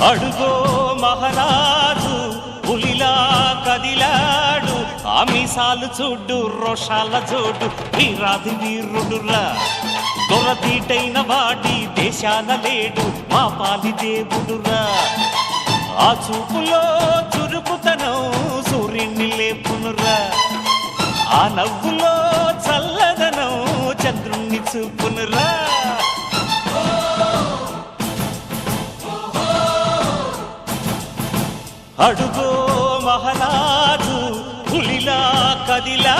అడుగో మహారాజు పులిలా కదిలాడు, ఆ మీసాలు చూడు రోషాల జోడు, వీరాది వీరుడురా. దొరతీటైన వాడి దేశాన లేడు, మా పాలి దేవుడురా. ఆ చూపులో చురుకుతనం సూర్యుని లేపునురా, ఆ నవ్వులో చల్లదనం చంద్రుణ్ణి చూపునురా. అడుగో మహారాజు పులిలా కదిలా